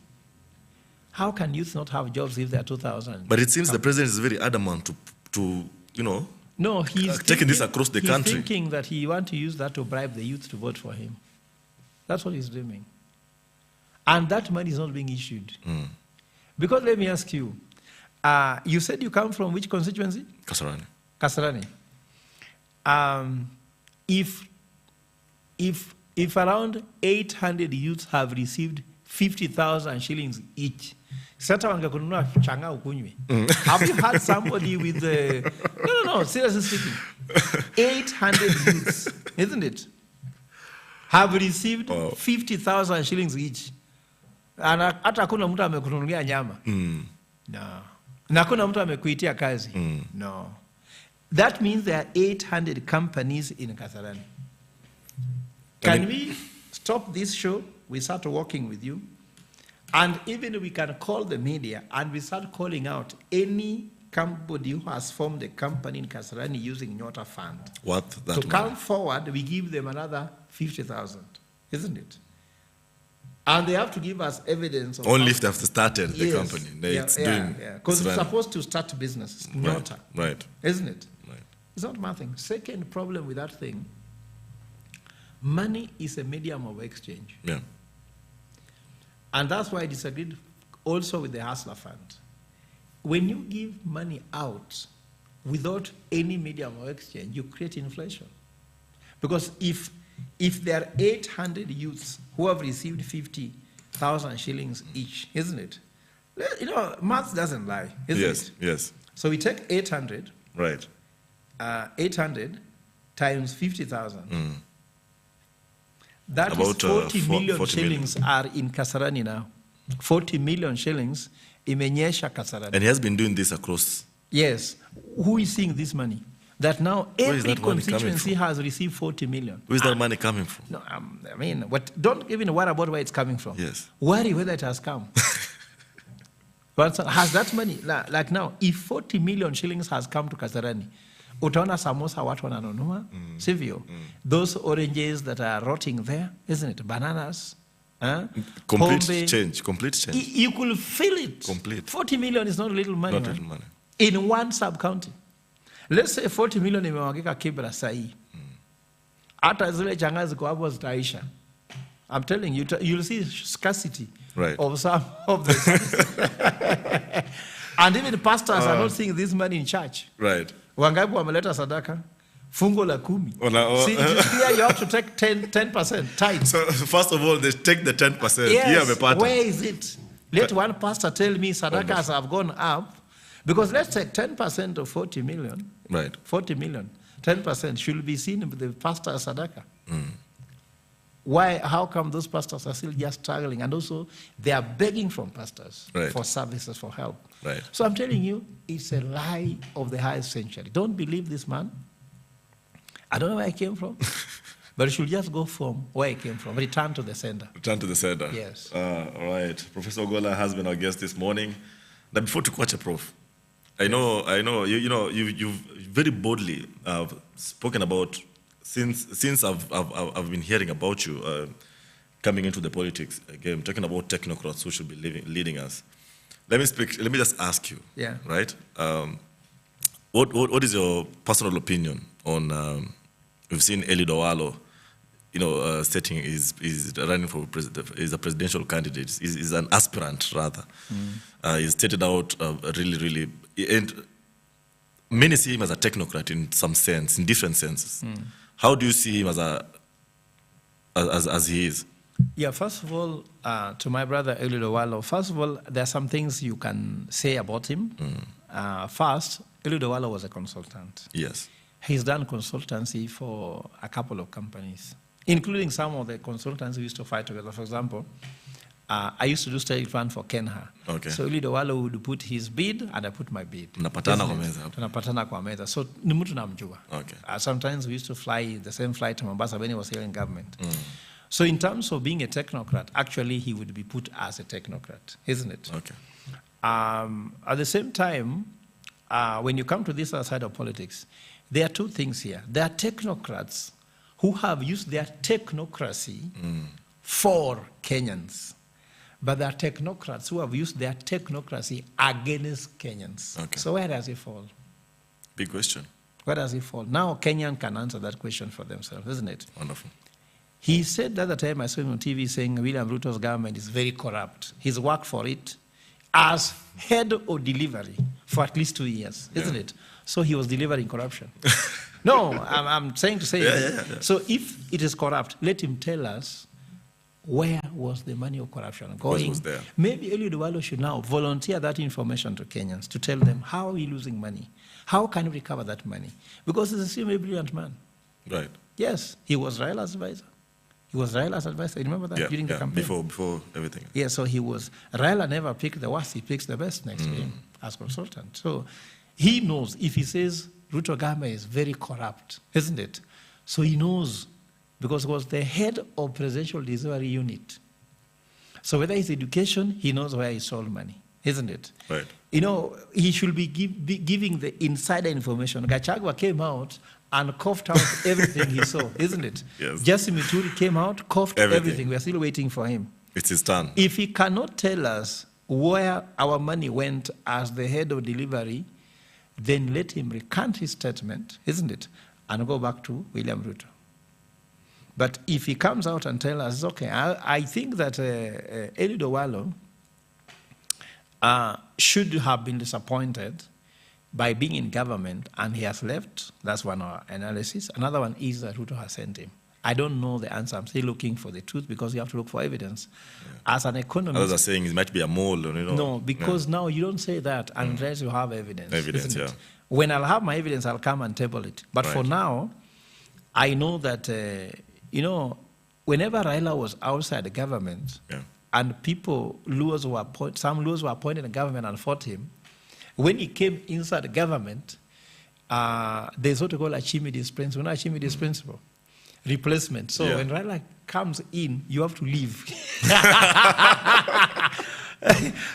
How can youth not have jobs if there are 2,000? But it seems the president is very adamant to no, he's taking this across the country. He's thinking that he wants to use that to bribe the youth to vote for him. That's what he's doing. And that money is not being issued. Because let me ask you, you said you come from which constituency? Kasarani. Kasarani. If around 800 youths have received 50,000 shillings each, sasa wangekununua changa ukunywe. Have you had somebody with no, seriously speaking, 800 youths, isn't it, have received 50,000 shillings each, and hata hakuna mtu amekununulia nyama? No. Na hakuna mtu amekuitia kazi? No. That means there are 800 companies in Kasarani. Can we stop this show? We start working with you. And even we can call the media and we start calling out any company who has formed a company in Kasarani using Nyota Fund. To come forward, we give them another 50,000, isn't it? And they have to give us evidence. Of only if they have started the yes, company. Because it's supposed to start business. Nyota. Right. Isn't it? Right. It's not nothing. Second problem with that thing, money is a medium of exchange. Yeah. And that's why I disagreed also with the Hustler Fund. When you give money out without any medium of exchange, you create inflation. Because if there are 800 youths who have received 50,000 shillings each, isn't it? Math doesn't lie, isn't it? Yes. So we take 800. Right. 800 times 50,000. That About, is 40 million 40 shillings are in Kasarani now. 40 million shillings imenyesha Kasarani. And he has been doing this across Yes. Who is seeing this money? That now Where is every that money coming constituency from? has received 40 million. Where is that money coming from? No, I mean, don't even worry about where it's coming from. Yes. Worry whether it has come. But has that money, like now, if 40 million shillings has come to Kasarani, utaona samosa watu wananunua, sivyo? Those oranges that are rotting there, isn't it? Bananas. Complete pombe. change. Complete change. You could feel it. Complete. 40 million is not little money. Not man. little money. In one sub-county. Let's say 40 million imewagika Kibra sahi. Hata zile changa ziko hapo zitaisha. I'm telling you, you'll see scarcity of some of this. And even pastors are not seeing this money in church. Right. Wangapi wameleta sadaka? Fungo la 10. See, it is clear you have to take 10% tithe. So first of all, they take the 10%. Yes, where is it? Let one pastor tell me sadakas have gone up. Because let's take 10% of 40 million. Right. 40 million. 10% should be seen with the pastor's sadaka. Why? How come those pastors are still just struggling? And also, they are begging from pastors for services, for help. Right. So I'm telling you, it's a lie of the highest century. Don't believe this man. I don't know where I came from, but you should just go from where I came from. Return to the sender. Return to the sender. Yes. All right. Professor Ogolla has been our guest this morning. Now, before to watch a prof, I know. You've very boldly spoken about since I've been hearing about you coming into the politics again, talking about technocrats who should be leading us. Let me just ask you. Yeah. Right. What is your personal opinion on? We've seen Eliud Owalo, stating is running for president, is a presidential candidate, is an aspirant rather. He's stated out really, and many see him as a technocrat in some sense, in different senses. How do you see him as he is? Yeah, first of all, to my brother Eliud Owalo, first of all, there are some things you can say about him. First, Eliud Owalo was a consultant. Yes. He's done consultancy for a couple of companies, including some of the consultants we used to fight together. For example, I used to do study plan for Kenha. Okay. So Eliud Owalo would put his bid and I put my bid. Mnapatana kwa meza. Tunapatana kwa meza. So ni mtu namjua. Okay. Sometimes we used to fly the same flight to Mombasa when he was here in government. So in terms of being a technocrat, actually he would be put as a technocrat, isn't it? Okay. At the same time, when you come to this other side of politics, there are two things here. There are technocrats who have used their technocracy for Kenyans. But there are technocrats who have used their technocracy against Kenyans. Okay. So where does he fall? Big question. Where does he fall? Now Kenyan can answer that question for themselves, isn't it? Wonderful. He said the other time I saw him on TV saying William Ruto's government is very corrupt. He's worked for it as head of delivery for at least 2 years, isn't it? So he was delivering corruption. No, I'm saying to say, Yeah. So if it is corrupt, let him tell us where was the money of corruption going. What was there? Maybe Eliud Owalo should now volunteer that information to Kenyans to tell them how are we losing money? How can we recover that money? Because he's a extremely brilliant man. Right. Yes, he was Raila's advisor. He was Raila's advisor. You remember that during the campaign? Before everything. Yeah, so he was. Raila never picked the worst, he picks the best next to him as consultant. So he knows if he says Ruto government is very corrupt, isn't it? So he knows because he was the head of presidential delivery unit. So whether it's education, he knows where he stole money, isn't it? Right. He should be giving the insider information. Gachagua came out and coughed out everything he saw, isn't it? Yes. Justin Muturi came out, coughed everything. We're still waiting for him. It's his turn. If he cannot tell us where our money went as the head of delivery, then let him recant his statement, isn't it? And go back to William Ruto. But if he comes out and tells us, okay, I think that Eliud Owalo should have been disappointed by being in government and he has left. That's one analysis. Another one is that Ruto has sent him. I don't know the answer. I'm still looking for the truth because you have to look for evidence. Yeah. As an economist... Others are saying it might be a mole. No, because now you don't say that unless you have evidence. Evidence, yeah. When I'll have my evidence, I'll come and table it. But for now, I know that, whenever Raila was outside the government and some Luos were appointed in the government and fought him, When he came inside the government, there's what we call Archimedes principle. You know Archimedes principle? Replacement. So Yeah. when Raila comes in, you have to leave.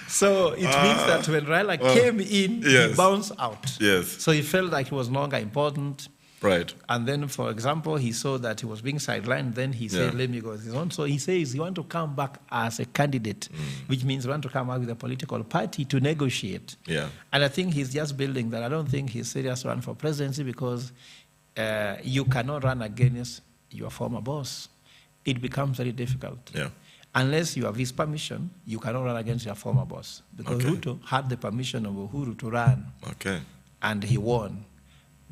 So it means that when Raila came in, Yes. he bounced out. Yes. So he felt like he was no longer important. Right. And then, for example, he saw that he was being sidelined. Then he said, Yeah. let me go his own. So he says he wants to come back as a candidate, which means he wants to come back with a political party to negotiate. Yeah. And I think he's just building that. I don't think he's serious to run for presidency because you cannot run against your former boss. It becomes very difficult. Yeah. Unless you have his permission, you cannot run against your former boss. Because Okay. Ruto had the permission of Uhuru to run, Okay. and he won.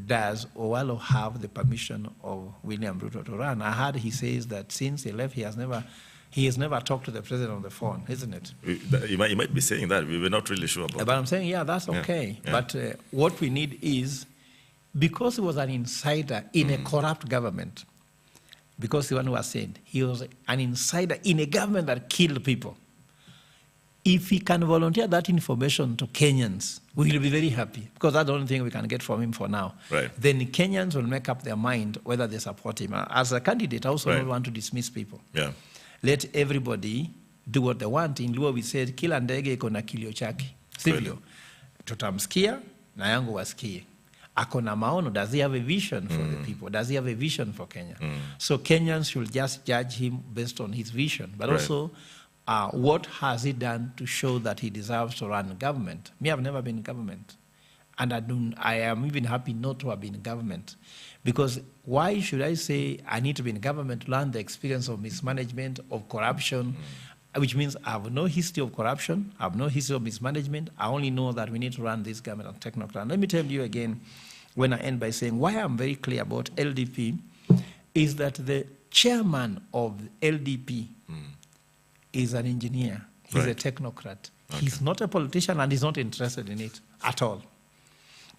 Does Owalo have the permission of William Ruto to run? I heard he says that since he left, he has never talked to the president on the phone, isn't it? You might be saying that. We're not really sure about But I'm saying, yeah, that's okay. Yeah. But what we need is, because he was an insider in a corrupt government, because the one who was said, he was an insider in a government that killed people. If he can volunteer that information to Kenyans, we will be very happy, because that's the only thing we can get from him for now. Right. Then Kenyans will make up their mind whether they support him. As a candidate, I also Right. don't want to dismiss people. Yeah. Let everybody do what they want. In Luo we said, kila ndege iko na kilio chake. Sivyo? Tutamsikia na yangu wasikie. Ako na maono. Does he have a vision for the people? Does he have a vision for Kenya? So Kenyans should just judge him based on his vision. But Right. also, what has he done to show that he deserves to run government? Me, I've never been in government. And I am even happy not to have been in government. Because why should I say I need to be in government to learn the experience of mismanagement, of corruption, which means I have no history of corruption, I have no history of mismanagement. I only know that we need to run this government on technocrat. Let me tell you again, when I end by saying why I'm very clear about LDP, is that the chairman of LDP is an engineer. He's Right. a technocrat. He's not a politician and he's not interested in it at all.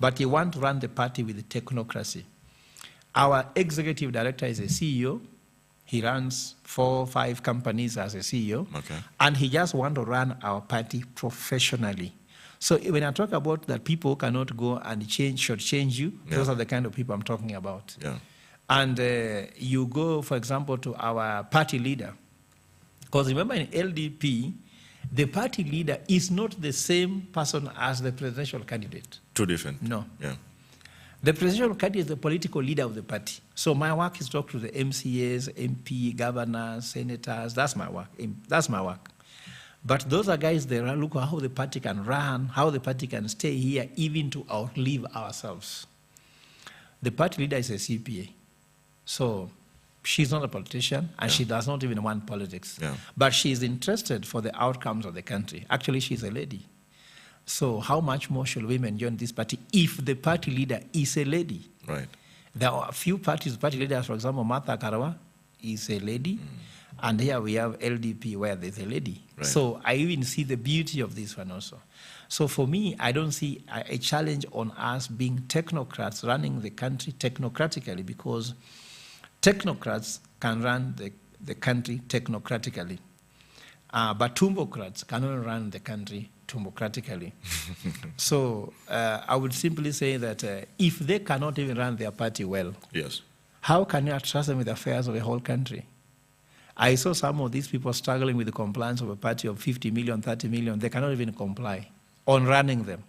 But he wants to run the party with the technocracy. Our executive director is a CEO. He runs 4 or 5 companies as a CEO. Okay. And he just wants to run our party professionally. So when I talk about that people cannot go and shortchange you, those are the kind of people I'm talking about. Yeah. And you go, for example, to our party leader. Because remember in LDP, the party leader is not the same person as the presidential candidate. Two different. No. Yeah. The presidential candidate is the political leader of the party. So my work is to talk to the MCAs, MP, governors, senators. That's my work. That's my work. But those are guys, they look at how the party can run, how the party can stay here, even to outlive ourselves. The party leader is a CPA. So she's not a politician, and she does not even want politics. Yeah. But she's interested for the outcomes of the country. Actually, she's a lady. So how much more should women join this party if the party leader is a lady? Right. There are a few party leaders, for example, Martha Karawa is a lady, and here we have LDP where there's a lady. Right. So I even see the beauty of this one also. So for me, I don't see a challenge on us being technocrats running the country technocratically, because technocrats can run the country technocratically. But tumbocrats cannot run the country tumbocratically. So I would simply say that if they cannot even run their party well, Yes. how can you trust them with the affairs of a whole country? I saw some of these people struggling with the compliance of a party of 50 million, 30 million. They cannot even comply on running them.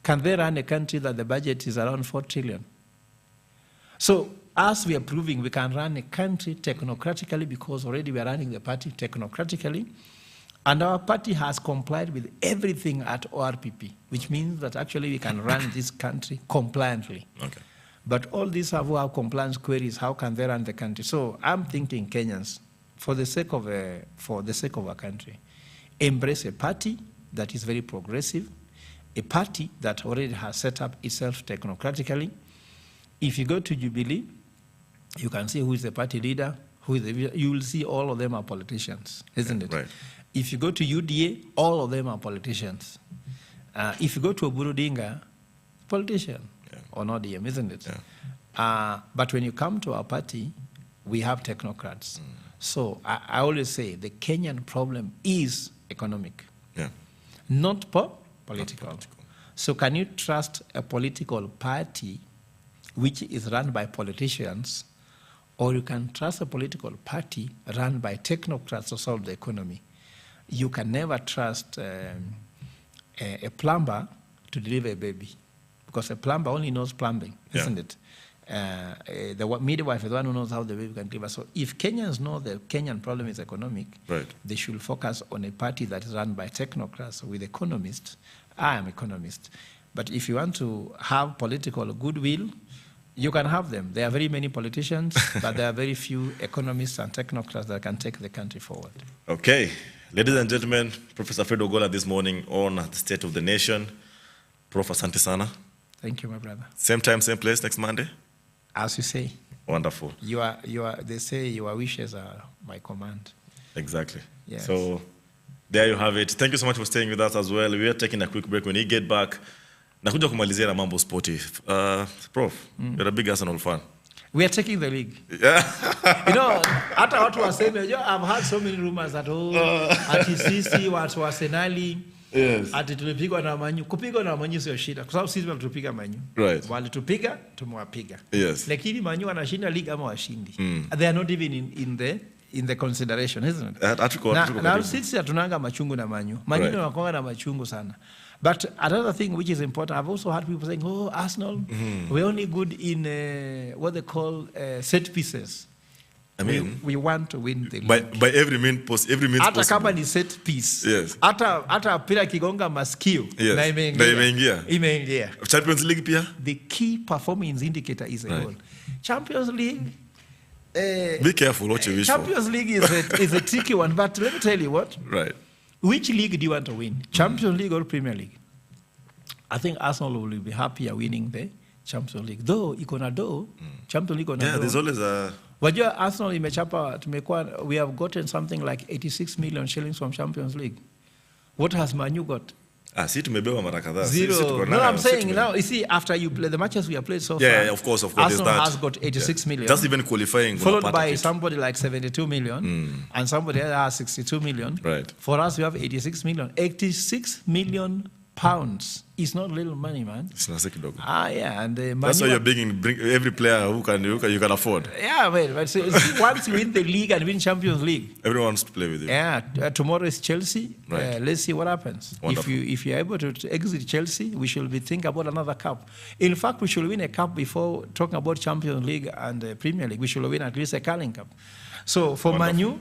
Can they run a country that the budget is around 4 trillion? So as we are proving, we can run a country technocratically because already we are running the party technocratically. And our party has complied with everything at ORPP, which means that actually we can run this country compliantly. Okay. But all these who have compliance queries, how can they run the country? So I'm thinking Kenyans, for the sake of our country, embrace a party that is very progressive, a party that already has set up itself technocratically. If you go to Jubilee, you can see who is the party leader, you will see all of them are politicians, isn't it? Right. If you go to UDA, all of them are politicians. If you go to Oburu Odinga, politician, or not ODM, isn't it? Yeah. But when you come to our party, we have technocrats. So I always say the Kenyan problem is economic, Yeah. not political. So can you trust a political party which is run by politicians, or you can trust a political party run by technocrats to solve the economy? You can never trust a plumber to deliver a baby, because a plumber only knows plumbing, isn't it? The midwife is the one who knows how the baby can deliver. So if Kenyans know the Kenyan problem is economic, Right. they should focus on a party that is run by technocrats with economists. I am economist. But if you want to have political goodwill, you can have them. There are very many politicians, but there are very few economists and technocrats that can take the country forward. Okay. Ladies and gentlemen, Professor Fred Ogolla this morning on the State of the Nation. Prof. Asante sana. Thank you, my brother. Same time, same place next Monday? As you say, Wonderful. they say your wishes are my command. Exactly. Yes. So there you have it. Thank you so much for staying with us as well. We are taking a quick break. When you get back, nakuja kumalizia na mambo sporty. Prof, you're a big Arsenal fan. We are taking the league. Yeah. You know, hata watu waseme, I've heard so many rumors at home, ati sisi watu wa Arsenali, Yes. ati tulipigwa na Manyu. Kupigwa na Manyu sio shida, kwa sababu sisi walitupiga Manyu. Right. Walitupiga, tumewapiga. Yes. Lakini Manyu wanashinda league ama washindi. They are not even in the consideration, isn't it? Na sisi hatunanga machungu na Manyu. Manyu Right. wanakuanga na machungu sana. But another thing which is important, I've also heard people saying, oh, Arsenal, we're only good in what they call set pieces. I mean, we want to win the league. by every means Hata possible. kama ni set piece. Yes. Hata pira kigonga masikio. Yes. Na imeingia. Imeingia. Champions League pia? The key performance indicator is a goal. Champions League. Be careful what you wish for. Champions League is a tricky one, but let me tell you what. Right. Which league do you want to win? Champions League or Premier League? I think Arsenal will be happier winning the Champions League. Though, Champions League on a Yeah, do. there's always a... Wajua Arsenal imechapa, we have gotten something like 86 million shillings from Champions League. What has Manu got? si tumebeba mara kadhaa. Zero. No, I'm saying now, you see, after you play the matches we have played so far, Yeah, of course. Arsenal has got 86 million. Just even qualifying. Followed by somebody like 72 million, and somebody else has 62 million. Right. For us, we have 86 million. 86 million pounds is not little money, man. It's not kidogo. Yeah, and That's why you're bring every player who you can afford. Yeah, but so, once you win the league and win Champions League, Everyone wants to play with you. yeah. Tomorrow is Chelsea. Right. Let's see what happens. Wonderful. If you're able to exit Chelsea, we should be thinking about another cup. In fact, we should win a cup before talking about Champions League and Premier League. We should win at least a Carling Cup. So for Manu,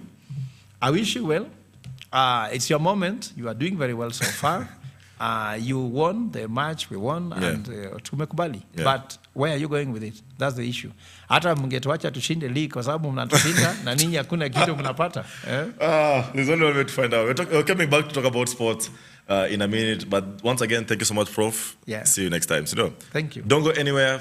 I wish you well. It's your moment. You are doing very well so far. You won the match, we won, and tumekubali. Yeah. But where are you going with it? That's the issue. Hata mngetuacha tushinde league kwa sababu mnatushinda na ninyi hakuna kitu mnapata. There's only one way to find out. We're coming back to talk about sports in a minute. But once again, thank you so much, Prof. Yeah. See you next time. Thank you. Don't go anywhere.